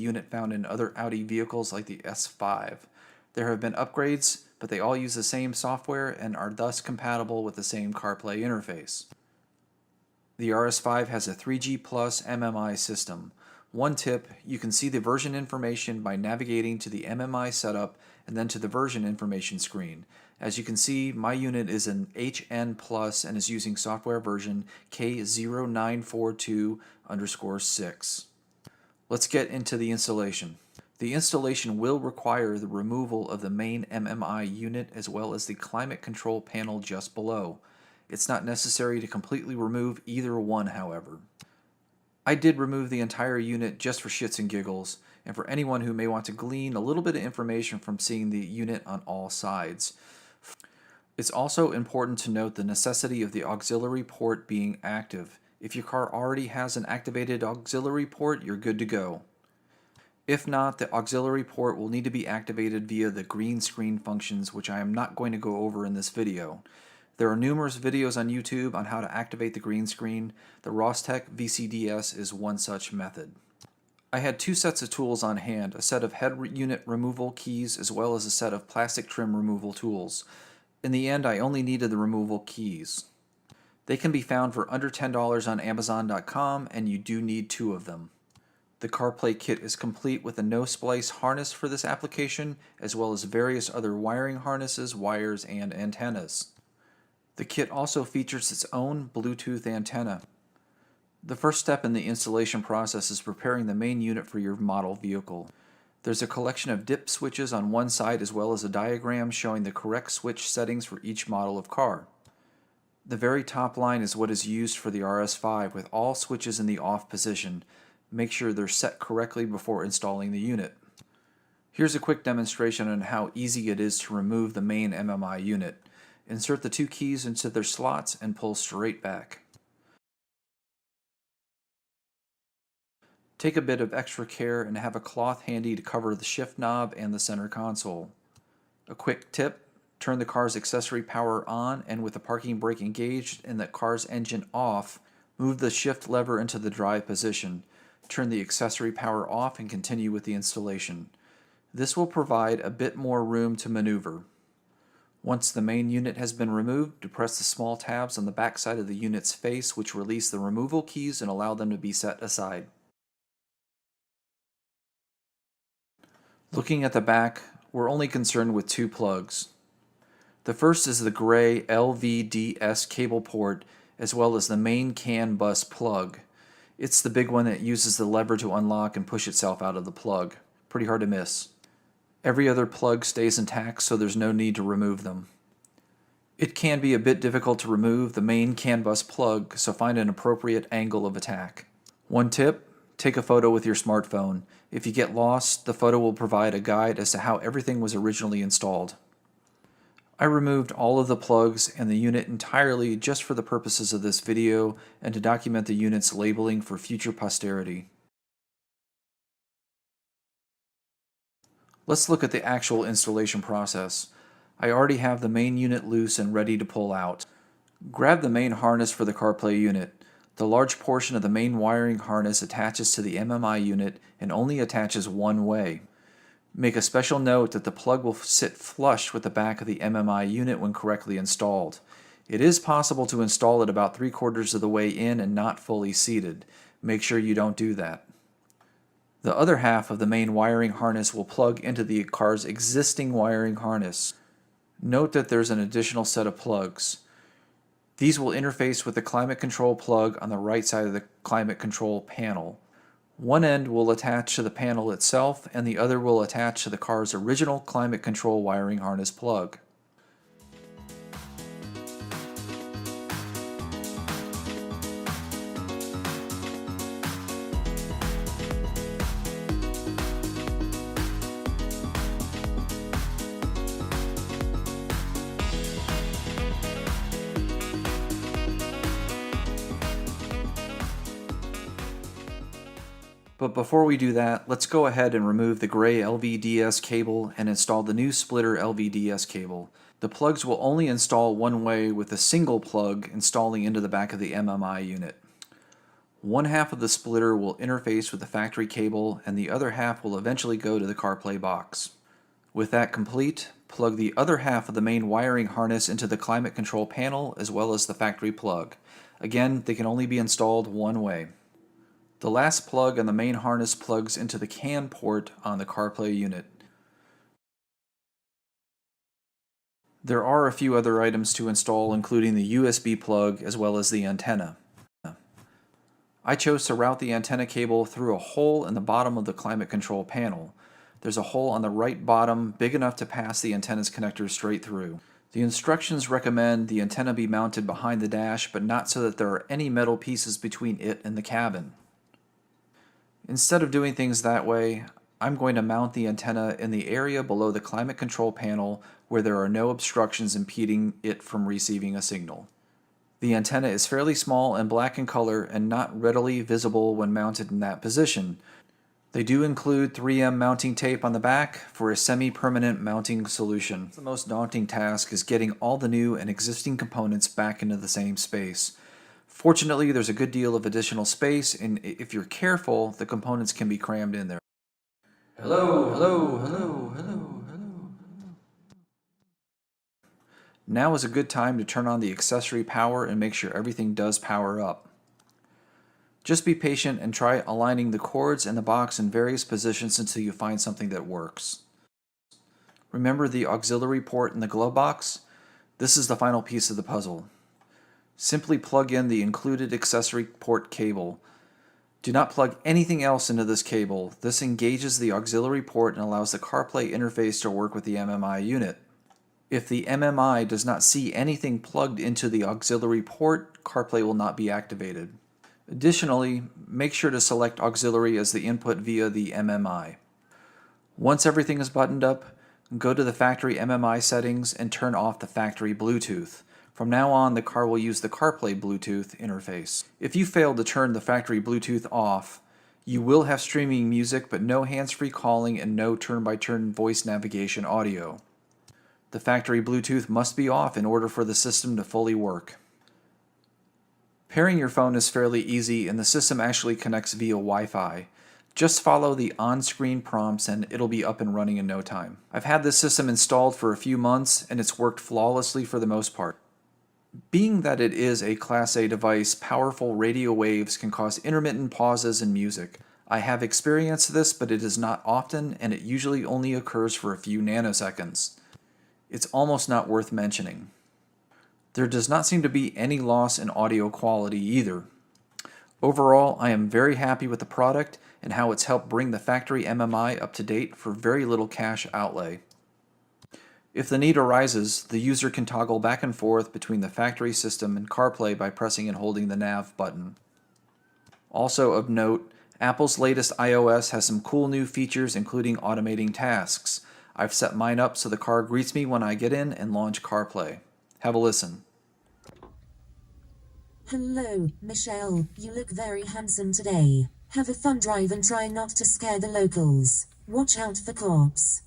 unit found in other Audi vehicles like the S5. There have been upgrades, but they all use the same software and are thus compatible with the same CarPlay interface. The RS5 has a 3G Plus MMI system. One tip, you can see the version information by navigating to the MMI setup and then to the version information screen. As you can see, my unit is an HN Plus and is using software version K0942_6. Let's get into the installation. The installation will require the removal of the main MMI unit as well as the climate control panel just below. It's not necessary to completely remove either one, however. I did remove the entire unit just for shits and giggles, and for anyone who may want to glean a little bit of information from seeing the unit on all sides. It's also important to note the necessity of the auxiliary port being active. If your car already has an activated auxiliary port, you're good to go. If not, the auxiliary port will need to be activated via the green screen functions, which I am not going to go over in this video. There are numerous videos on YouTube on how to activate the green screen. The Rostec VCDS is one such method. I had two sets of tools on hand, a set of head unit removal keys as well as a set of plastic trim removal tools. In the end, I only needed the removal keys. They can be found for under $10 on Amazon.com, and you do need two of them. The CarPlay kit is complete with a no-splice harness for this application, as well as various other wiring harnesses, wires, and antennas. The kit also features its own Bluetooth antenna. The first step in the installation process is preparing the main unit for your model vehicle. There's a collection of dip switches on one side as well as a diagram showing the correct switch settings for each model of car. The very top line is what is used for the RS5 with all switches in the off position. Make sure they're set correctly before installing the unit. Here's a quick demonstration on how easy it is to remove the main MMI unit. Insert the two keys into their slots and pull straight back. Take a bit of extra care and have a cloth handy to cover the shift knob and the center console. A quick tip, turn the car's accessory power on and with the parking brake engaged and the car's engine off, move the shift lever into the drive position. Turn the accessory power off and continue with the installation. This will provide a bit more room to maneuver. Once the main unit has been removed, depress the small tabs on the back side of the unit's face which release the removal keys and allow them to be set aside. Looking at the back, we're only concerned with two plugs. The first is the gray LVDS cable port as well as the main CAN bus plug. It's the big one that uses the lever to unlock and push itself out of the plug. Pretty hard to miss. Every other plug stays intact, so there's no need to remove them. It can be a bit difficult to remove the main CAN bus plug, so find an appropriate angle of attack. One tip, take a photo with your smartphone. If you get lost, the photo will provide a guide as to how everything was originally installed. I removed all of the plugs and the unit entirely just for the purposes of this video and to document the unit's labeling for future posterity. Let's look at the actual installation process. I already have the main unit loose and ready to pull out. Grab the main harness for the CarPlay unit. The large portion of the main wiring harness attaches to the MMI unit and only attaches one way. Make a special note that the plug will sit flush with the back of the MMI unit when correctly installed. It is possible to install it about 3/4 of the way in and not fully seated. Make sure you don't do that. The other half of the main wiring harness will plug into the car's existing wiring harness. Note that there's an additional set of plugs. These will interface with the climate control plug on the right side of the climate control panel. One end will attach to the panel itself and the other will attach to the car's original climate control wiring harness plug. But before we do that, let's go ahead and remove the gray LVDS cable and install the new splitter LVDS cable. The plugs will only install one way with a single plug installing into the back of the MMI unit. One half of the splitter will interface with the factory cable and the other half will eventually go to the CarPlay box. With that complete, plug the other half of the main wiring harness into the climate control panel as well as the factory plug. Again, they can only be installed one way. The last plug on the main harness plugs into the CAN port on the CarPlay unit. There are a few other items to install, including the USB plug as well as the antenna. I chose to route the antenna cable through a hole in the bottom of the climate control panel. There's a hole on the right bottom big enough to pass the antenna's connector straight through. The instructions recommend the antenna be mounted behind the dash, but not so that there are any metal pieces between it and the cabin. Instead of doing things that way, I'm going to mount the antenna in the area below the climate control panel where there are no obstructions impeding it from receiving a signal. The antenna is fairly small and black in color and not readily visible when mounted in that position. They do include 3M mounting tape on the back for a semi-permanent mounting solution. The most daunting task is getting all the new and existing components back into the same space. Fortunately, there's a good deal of additional space, and if you're careful, the components can be crammed in there. Hello, hello, hello, hello, hello. Now is a good time to turn on the accessory power and make sure everything does power up. Just be patient and try aligning the cords and the box in various positions until you find something that works. Remember the auxiliary port in the glove box? This is the final piece of the puzzle. Simply plug in the included accessory port cable. Do not plug anything else into this cable. This engages the auxiliary port and allows the CarPlay interface to work with the MMI unit. If the MMI does not see anything plugged into the auxiliary port, CarPlay will not be activated. Additionally, make sure to select auxiliary as the input via the MMI. Once everything is buttoned up, go to the factory MMI settings and turn off the factory Bluetooth. From now on, the car will use the CarPlay Bluetooth interface. If you fail to turn the factory Bluetooth off, you will have streaming music but no hands-free calling and no turn-by-turn voice navigation audio. The factory Bluetooth must be off in order for the system to fully work. Pairing your phone is fairly easy and the system actually connects via Wi-Fi. Just follow the on-screen prompts and it'll be up and running in no time. I've had this system installed for a few months and it's worked flawlessly for the most part. Being that it is a Class A device, powerful radio waves can cause intermittent pauses in music. I have experienced this, but it is not often and it usually only occurs for a few nanoseconds. It's almost not worth mentioning. There does not seem to be any loss in audio quality either. Overall, I am very happy with the product and how it's helped bring the factory MMI up to date for very little cash outlay. If the need arises, the user can toggle back and forth between the factory system and CarPlay by pressing and holding the nav button. Also of note, Apple's latest iOS has some cool new features including automating tasks. I've set mine up so the car greets me when I get in and launch CarPlay. Have a listen. Hello, Michelle. You look very handsome today. Have a fun drive and try not to scare the locals. Watch out for cops.